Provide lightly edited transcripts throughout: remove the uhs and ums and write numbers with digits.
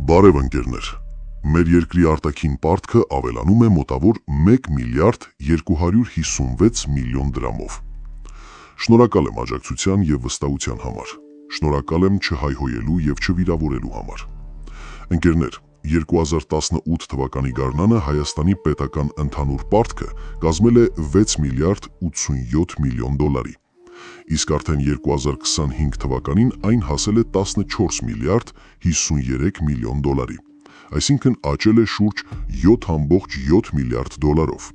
Բարև ընկերներ, մեր երկրի արտաքին պարտքը ավելանում է մոտավոր 1 միլիարդ 256 միլիոն դրամով։ Շնորհակալ եմ աջակցության եւ վստահության համար։ Շնորհակալ եմ չհայհոյելու եւ չվիրավորելու համար։ Ընկերներ, 2018 թվականի գարնանը Հայաստանի պետական ընդհանուր պարտքը կազմել է 6 միլիարդ 87 միլիոն դոլարի։ Իսկ արդեն 2025 թվականին այն հասել է 14 միլիարդ 53 միլիոն դոլարի, այսինքն աճել է շուրջ 7.7 միլիարդ դոլարով։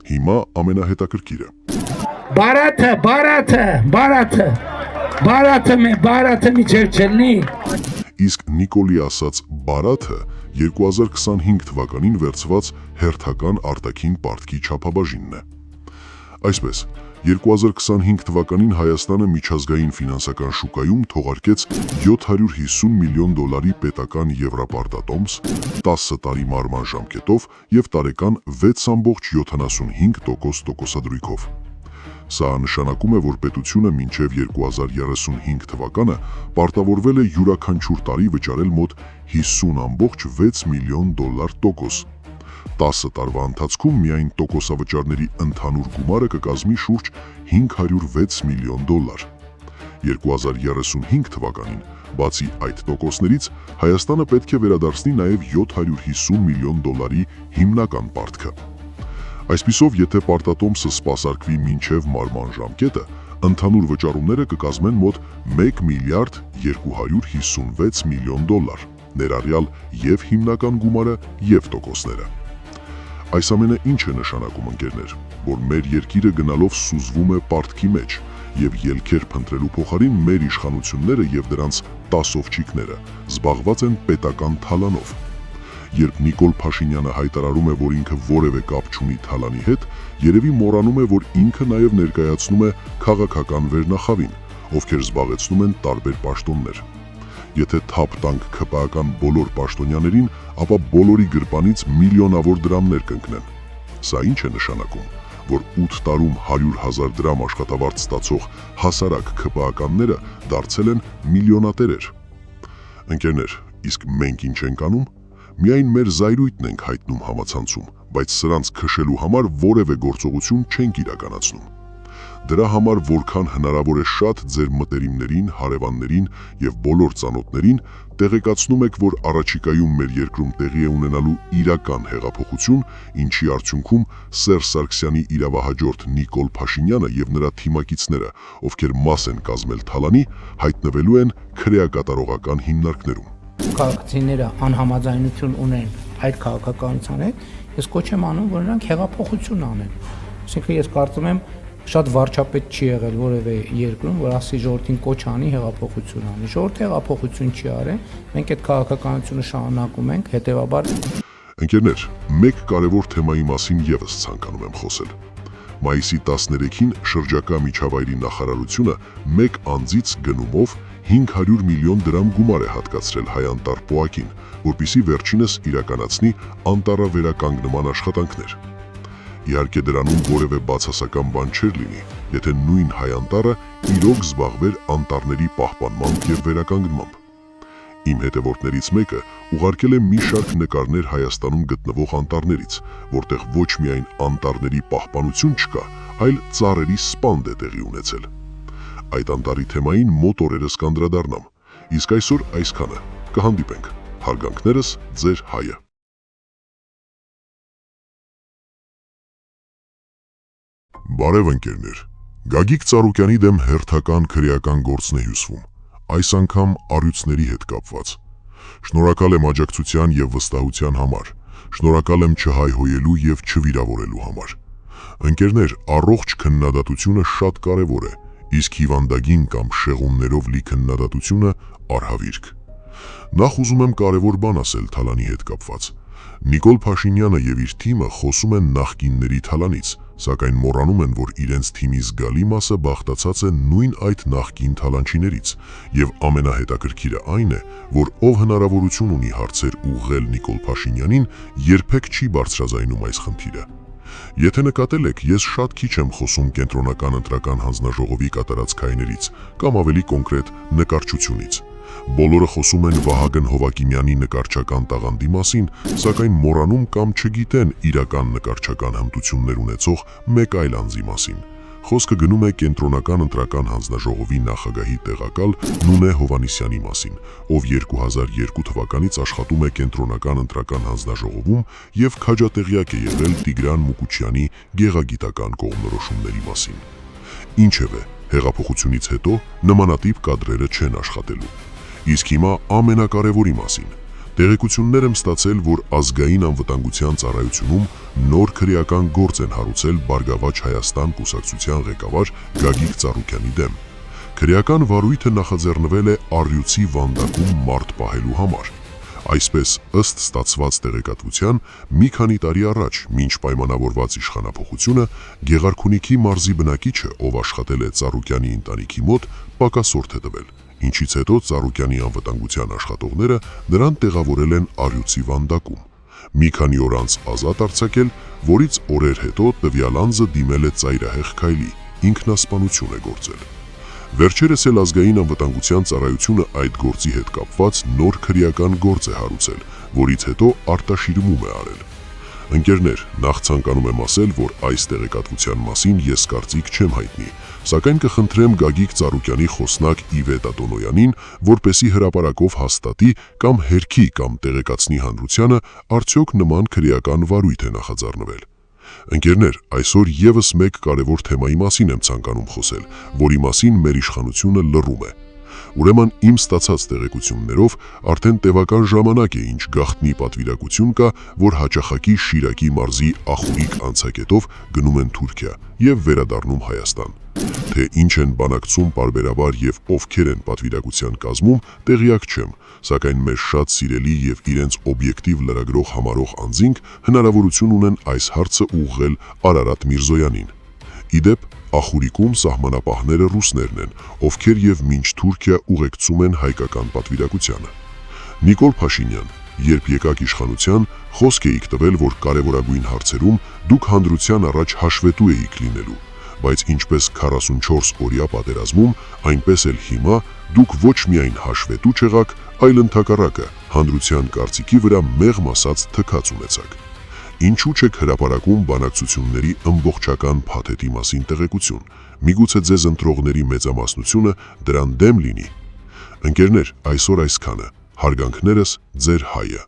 Հիմա ամենահետաքրքիրը։ Բարաթը միջև չլնի։ Իսկ Նիկոլի ասած բարաթը 2025 թվականին վերցված հերթական արտաքին պարտքի չափաբաժինն է։ Այսպես, 2025 թվականին Հայաստանը միջազգային ֆինանսական շուկայում թողարկեց 750 միլիոն դոլարի պետական եվրապարտատոմս, 10 տարի մարման ժամկետով և տարեկան 6.75% տոկոսադրույքով։ Սա նշանակում է, որ պետությունը մինչև 2035 թվականը պարտավորվել է յուրաքանչյուր տարի վճարել մոտ 50.6 միլիոն դոլար տոկոս։ 10 տարվա ընթացքում միայն տոկոսավճարների ընդհանուր գումարը կկազմի շուրջ 506 միլիոն դոլար։ 2035 թվականին, բացի այդ տոկոսներից, Հայաստանը պետք է վերադարձնի նաև 750 միլիոն դոլարի հիմնական պարտքը։ Այսպիսով, եթե պարտատոմսը սպասարկվի մինչև մարման ժամկետը, ընդհանուր վճարումները կկազմեն մոտ 1 միլիարդ 256 միլիոն դոլար, ներառյալ և հիմնական գումարը, և տոկոսները։ Այս ամենը ինչ է նշանակում, ընկերներ, որ մեր երկիրը գնալով սուզվում է պարտքի մեջ և ելքեր փնտրելու փոխարին մեր իշխանությունները և դրանց 10 ովչիկները զբաղված են պետական թալանով։ Երբ Նիկոլ Փաշինյանը հայտարարում է, որ ինքը որևէ կապ չունի թալանի հետ, երևի մոռանում է, որ ինքը նաև ներկայացնում է քաղաքական վերնախավին, ովքեր զբաղեցնում են տարբեր պաշտոններ։ Եթե թափ տանք ՔՊԱ-ական բոլոր պաշտոնյաներին, ապա բոլորի գրպանից միլիոնավոր դրամներ կընկնեն։ Սա ինչ է նշանակում, որ 8 տարում 100,000 դրամ աշխատավարձ ստացող հասարակ ՔՊԱ-ականները դարձել են միլիոնատերեր։ Ընկերներ, իսկ մենք ինչ ենք անում։ Միայն մեր զայրույթն ենք հայտնում համացանցում, բայց սրանց քշելու համար որևէ գործողություն չենք իրականացնում։ Դրա համար որքան հնարավոր է շատ ձեր մտերիմներին, հարևաններին և բոլոր ծանոթներին տեղեկացնում եք, որ առաջիկայում մեր երկրում տեղի է ունենալու իրական հեղափոխություն, ինչի արդյունքում Սերժ Սարգսյանի իրավահաջորդ Նիկոլ Փաշինյանը և նրա թիմակիցները, ովքեր մաս են կազմել թալանի, հայտնվելու են քրեակատարողական հիմնարկներում։ Քաղաքացիները անհամաձայնություն ունեն այդ քաղաքականության հետ, ես կոչ եմ անում, որ նրանք հեղափոխություն անեն։ Այսինքն ես կարծում եմ, շատ վարչապետ չի եղել որևէ երկրում, որ ասի ժողովրդին կոչ անի հեղափոխություն անի։ Ժողովուրդը հեղափոխություն չի արել, մենք այդ քաղաքականությունը շարունակում ենք, հետևաբար։ Ընկերներ, մեկ կարևոր թեմայի մասին ևս ցանկանում եմ խոսել։ Մայիսի 13-ին շրջակա միջավայրի նախարարությունը մեկ անձից գնումով 500 միլիոն դրամ գումար է հատկացրել Հայ-Անտառ պոակին, որպեսզի վերջինս իրականացնի անտառավերականգնման աշխատանքներ։ Իհարկե դրանում որևէ բացասական բան չէր լինի, եթե նույն Հայ-Անտառը իրոք զբաղվեր անտառների պահպանմամբ և վերականգնմամբ։ Իմ հետևորդներից մեկը ուղարկել է մի շարք նկարներ Հայաստանում գտնվող անտառներից, որտեղ ոչ միայն անտառների պահպանություն չկա, այլ ծառերի սպանդ է տեղի ունեցել։ Այդ անտառի թեմային մոտ օրերս կանդրադառնամ, իսկ այսօր այսքանը, կհանդիպենք, հարգանքներս ձեր Հայը։ Բարև ընկերներ, Գագիկ Ծառուկյանի դեմ հերթական քրեական գործն է հյուսվում, այս անգամ առյուծների հետ կապված։ Շնորհակալ եմ աջակցության և վստահության համար, շնորհակալ եմ չհայհոյելու և չվիրավորելու համար։ Ընկերներ, առողջ քննադատությունը շատ կարևոր է, իսկ հիվանդագին կամ շեղումներով լի քննադատությունը արհավիրք։ Նախ ուզում եմ կարևոր բան ասել թալանի հետ կապված։ Նիկոլ Փաշինյանը և իր թիմը խոսում են նախկինների թալանից, սակայն մոռանում են, որ իրենց թիմի զգալի մասը բախտացած է նույն այդ նախկին թալանչիներից, և ամենահետաքրքիրը այն է, որ ով հնարավորություն ունի հարցեր ուղղել Նիկոլ Փաշինյանին, երբեք չի բարձրաձայնում այս խնդիրը։ Եթե նկատել եք, ես շատ քիչ եմ խոսում Կենտրոնական ընտրական հանձնաժողովի կատարած քայլերից կամ ավելի կոնկրետ նկարչությունից, Բոլորը խոսում են Վահագն Հովակիմյանի նկարչական տաղանդի մասին, սակայն մոռանում կամ չգիտեն իրական նկարչական հմտություններ ունեցող մեկ այլ անձի մասին։ Խոսքը գնում է Կենտրոնական ընտրական հանձնաժողովի նախագահի տեղակալ Նունե Հովանիսյանի մասին, ով 2002 թվականից աշխատում է Կենտրոնական ընտրական հանձնաժողովում եւ քաջատեղյակ է եղել Տիգրան Մուկուչյանի գեղագիտական կողմնորոշումների մասին։ Ինչևէ, հեղափոխությունից հետո նմանատիպ կադրերը չեն աշխատելու։ Իսկ հիմա ամենակարևորի մասին։ Տեղեկություններ եմ ստացել, որ ազգային անվտանգության ծառայությունում նոր քրեական գործ են հարուցել Բարգավաճ Հայաստան կուսակցության ղեկավար Գագիկ Ծառուկյանի դեմ։ Քրեական վարույթը նախաձեռնվել է առյուծի վանդակում մարդ պահելու համար։ Այսպես, ըստ ստացված տեղեկատվության, մի քանի տարի առաջ, մինչ պայմանավորված իշխանափոխությունը, Գեղարքունիքի մարզի բնակիչը, ով աշխատել է Ծառուկյանի ընտանիքի մոտ, պակասորդ է տվել, ինչից հետո Ծառուկյանի անվտանգության աշխատողները նրան տեղավորել են առյուծի վանդակում։ Մի քանի օր անց ազատ արձակել, որից օրեր հետո տվյալ անձը դիմել է ծայրահեղ քայլի, ինքնասպանություն է գործել։ Վերջերս էլ ազգային անվտանգության ծառայությունը այդ գործի հետ կապված նոր քրեական գործ է հարուցել, որից հետո արտաշիրմում է արել։ Ընկերներ, նախ ցանկանում եմ ասել, որ այս տեղեկատվության մասին ես կարծիք չեմ հայտնի, սակայն կխնդրեմ Գագիկ Ծառուկյանի խոսնակ Իվետ Ատոնոյանին, որպեսի հրապարակով հաստատի կամ հերքի կամ տեղեկացնի հանրությանը, արդյոք նման քրեական վարույթ է նախաձեռնվել։ Ընկերներ, այսօր եւս մեկ կարևոր թեմայի մասին եմ ցանկանում խոսել, որի մասին մեր իշխանությունը լռում է։ Ուրեմն իմ ստացած տեղեկություններով արդեն տևական ժամանակ է, ինչ գաղտնի պատվիրակություն կա, որ հաճախակի Շիրակի մարզի Ախուրիկ անցակետով գնում են Թուրքիա եւ վերադառնում Հայաստան։ Թե ինչ են բանակցում պարբերաբար եւ ովքեր են պատվիրակության կազմում, տեղյակ չեմ, սակայն մեր շատ սիրելի եւ իրենց օբյեկտիվ լրագրող համարող անձինք հնարավորություն ունեն այս հարցը ուղղել Արարատ Միրզոյանին։ Իդեպ, Ախուրիկում սահմանապահները ռուսներն են, ովքեր եւ մինչ Թուրքիա ուղեկցում են հայկական պատվիրակությանը։ Նիկոլ Փաշինյան, երբ եկաք իշխանության, խոսք էիք տվել, որ կարևորագույն հարցերում դուք հանրության առաջ հաշվետու էիք լինելու, բայց ինչպես 44 օրյա պատերազմում, այնպես էլ հիմա դուք ոչ միայն հաշվետու չեղաք, այլ ընդհակառակը հանրության կարծիքի վրա մեղմ ասած թքած ունեցաք։ Ինչու չեք հրապարակում բանակցությունների ամբողջական փաթեթի մասին տեղեկություն, միգուցե ձեզ ընտրողների մեծամասնությունը դրան դեմ լինի։ Ընկերներ, այսօր այսքանը, հարգանքներս ձեր Հայը։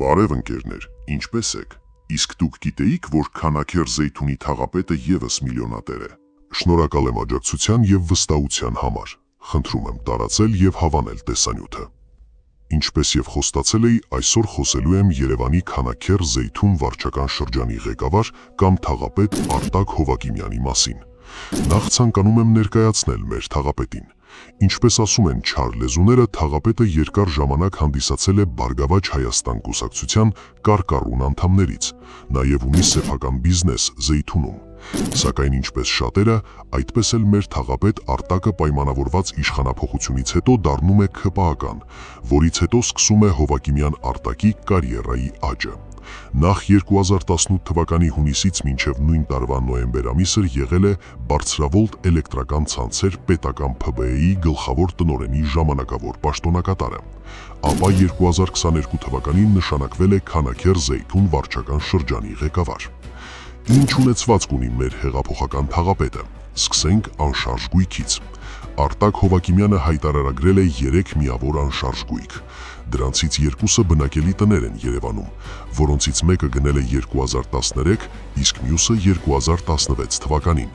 Բարև ընկերներ, ինչպե՞ս եք։ Իսկ դուք գիտեիք, որ Քանաքեր Զեյթունի թաղապետը եւս միլիոնատեր է։ Շնորհակալ եմ աջակցության եւ վստահության համար։ Խնդրում եմ տարածել եւ հավանել տեսանյութը։ Ինչպես եւ խոստացել էի, այսօր խոսելու եմ Երևանի Քանաքեր Զեյթուն վարչական շրջանի ղեկավար կամ թաղապետ Արտակ Հովակիմյանի մասին։ Նախ ցանկանում եմ ներկայացնել մեր թաղապետին։ Ինչպես ասում են չար լեզուները, թաղապետը երկար ժամանակ հանդիսացել է Բարգավաճ Հայաստան կուսակցության կարկառուն անդամներից, նաև ունի սեփական բիզնես Զեյթունում։ Սակայն ինչպես շատերը, այդպես էլ մեր թաղապետ Արտակը պայմանավորված իշխանափոխությունից հետո դառնում է ՔՊԱ-ական, որից հետո սկսում է Հովակիմյան Արտակի կարիերայի աճը։ Նախ 2018 թվականի հունիսից մինչև նույն տարվա նոյեմբեր ամիսը եղել է բարձրավոլտ էլեկտրական ցանցեր պետական ՓԲ-ի գլխավոր տնօրենի ժամանակավոր պաշտոնակատարը։ Ապա 2022 թվականին նշանակվել է Քանաքեր Զեյթուն վարչական շրջանի ղեկավար։ Ինչ ունեցվածք ունի մեր հեղափոխական թաղապետը։ Սկսենք անշարժ գույքից։ Արտակ Հովակիմյանը հայտարարագրել է 3 միավոր անշարժ գույք։ Դրանցից 2-ը բնակելի տներ են Երևանում, որոնցից մեկը գնել է 2013, իսկ մյուսը 2016 թվականին։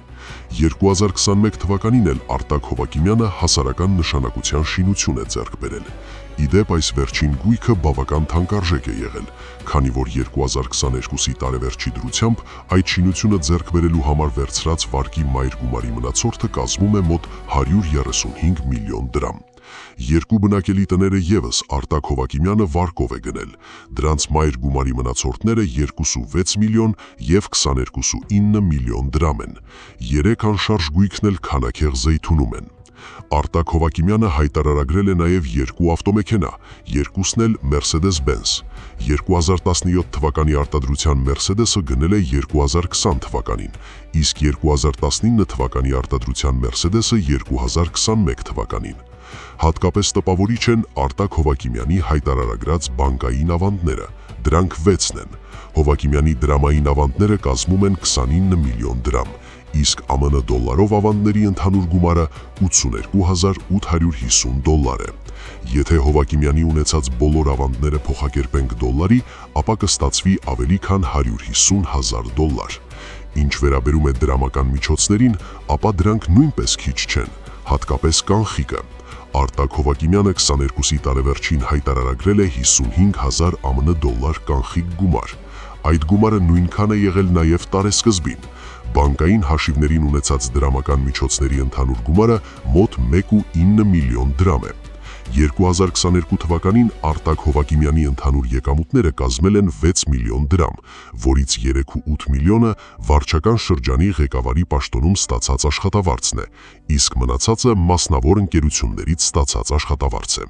2021 թվականին էլ Արտակ Հովակիմյանը հասարական նշանակության շինություն է ձեռք բերել։ Իդեպ այս վերջին գույքը բավական թանկարժեք է եղել, քանի որ 2022-ի տարեվերջի դրությամբ այդ շինությունը ձեռք բերելու համար վերցրած վարկի մայր գումարի մնացորդը կազմում է մոտ 135 միլիոն դրամ։ Երկու բնակելի տները եւս Արտակ Հովակիմյանը վարկով է գնել։ Դրանց մայր գումարի մնացորդները 2.6 միլիոն եւ 22.9 միլիոն դրամ են։ 3 անշարժ գույքն էլ Քանաքեր Զեյթունում են։ Արտակ Հովակիմյանը հայտարարագրել է նաև 2 ավտոմեքենա, երկուսն էլ Mercedes-Benz։ 2017 թվականի արտադրության Mercedes-ը գնել է 2020 թվականին, իսկ 2019 թվականի արտադրության Mercedes-ը 2021 թվականին։ Հատկապես տպավորիչ են Արտակ Հովակիմյանի հայտարարագրած բանկային ավանդները, դրանք 6-ն են։ Հովակիմյանի դրամային ավանդները կազմում են 29 միլիոն դրամ, իսկ ԱՄՆ դոլարով ավանդների ընդհանուր գումարը 82,850 դոլար է։ Եթե Հովակիմյանի ունեցած բոլոր ավանդները փոխակերպենք դոլարի, ապա կստացվի ավելի քան 150,000 դոլար։ Ինչ վերաբերում է դրամական միջոցներին, ապա դրանք նույնպես քիչ չեն, հատկապես կանխիկը։ Արտակ Հովակիմյանը 22-ի տարեվերջին հայտարարագրել է 55,000 ԱՄՆ դոլար կանխիկ գումար։ Այդ գումարը նույնքան է եղել նաև տարեսկզբին։ Բանկային հաշիվներին ունեցած դրամական միջոցների ընդհանուր գումարը մոտ 1,9 միլիոն դրամ է։ 2022 թվականին Արտակ Հովակիմյանի ընդհանուր եկամուտները կազմել են 6 միլիոն դրամ, որից 3,8 միլիոնը վարչական շրջանի ղեկավարի պաշտոնում ստացած աշխատավարձն է, իսկ մնացածը մասնավոր ընկերություններից ստացած աշխատավարձ է։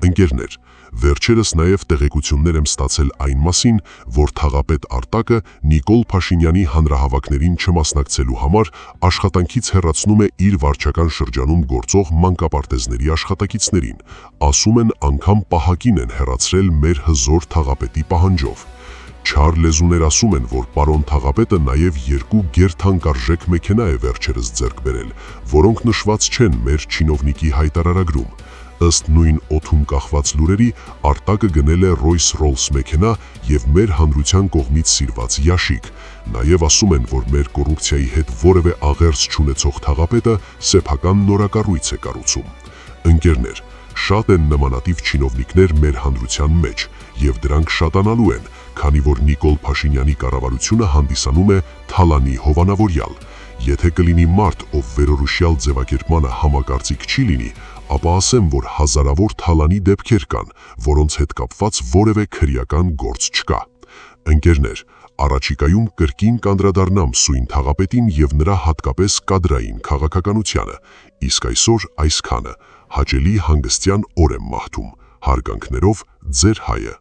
Ընկերներ, վերջերս նաև տեղեկություններ եմ ստացել այն մասին, որ թաղապետ Արտակը Նիկոլ Փաշինյանի հանրահավաքներին չմասնակցելու համար աշխատանքից հեռացնում է իր վարչական շրջանում գործող մանկապարտեզների աշխատակիցներին, ասում են անգամ պահակին են հեռացրել մեր հզոր թաղապետի պահանջով։ Չար լեզուներ ասում են, որ պարոն թաղապետը նաև 2 գերթանկարժեք մեքենա է վերջերս ձեռք բերել, որոնք նշված չեն մեր չինովնիկի հայտարարագրում։ Ըստ նույն օդում կախված լուրերի, Արտակը գնել է Rolls-Royce մեքենա եւ մեր հանրության կողմից սիրված յաշիկ։ Նաև ասում են, որ մեր կոռուպցիայի հետ որևէ աղերս չունեցող թաղապետը սեփական նորակառույց է կառուցում։ Ընկերներ, շատ են նմանատիպ չինովնիկներ մեր հանրության մեջ, եւ դրանք շատանալու են, քանի որ Նիկոլ Փաշինյանի կառավարությունը հանդիսանում է թալանի հովանավորյալ։ Եթե կլինի մարդ, ով վերորոշյալ ձևակերպմանը համակարծիք չի լինի, ապա ասեմ, որ հազարավոր թալանի դեպքեր կան, որոնց հետ կապված որևէ քրեական գործ չկա։ Ընկերներ, առաջիկայում կրկին կանդրադառնամ սույն թաղապետին եւ նրա հատկապես կադրային քաղաքականությանը, իսկ այսօր այսքանը, հաճելի հանգստյան օր եմ մաղթում, հարգանքներով ձեր հայը։